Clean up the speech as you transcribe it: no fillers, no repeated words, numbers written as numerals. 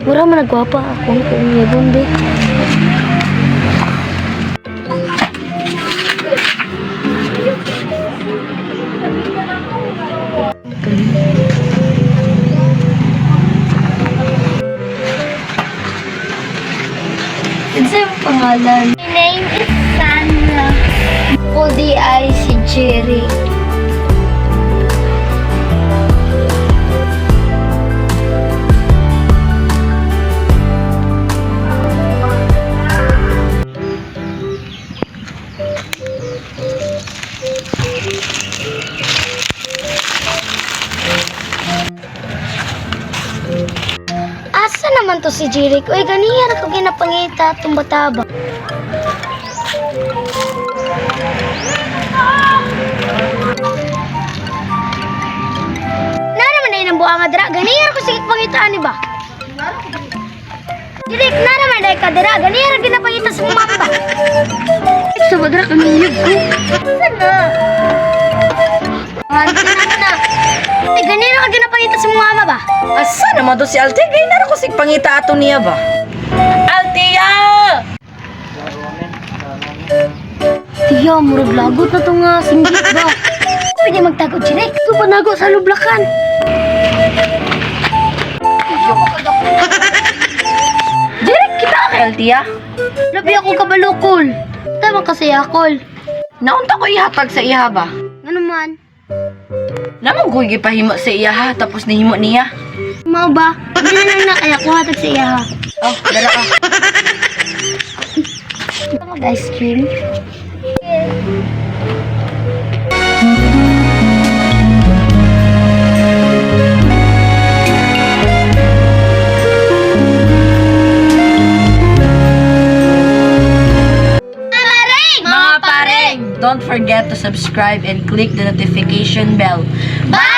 Mura man nagwapa ako kung yabon be. Ano yung pangalan? My name is Sandra. Ako di ay si Jerry. Asa naman to si Jerry? Uy, ganiyan ako ginapangita itong bataba. Naraman na yun ang buha nga dira. Ganiyan ako sigit pangitaan ni ba? Jerry, naraman na ka dira. Ganiyan ako ginapangita sa mga ba? Sa badra kaniyog ko. Saan na? Hantin na. Ay, ganiyan ako ginapangita sa mga ba? Asa naman to si Althea? Gay na ako sig pangita ato niya ba? Althea! Tiyo, murag lagot na to nga singgit ba? Pwede magtago, Jerry. Ito panago sa lublakan. Direk kita kay Althea. Labi ako kabalukol. Tama kasi akol. Naunta ko ihatag sa iya ba? Ano man? Naman ko gipahimo sa iya ha, tapos nihimo niya. Mao ba? Hindi na lang na kaya ko hatag sa iya ha. Oh, dara ka. Ice cream. Mga pareng! Don't forget to subscribe and click the notification bell. Bye!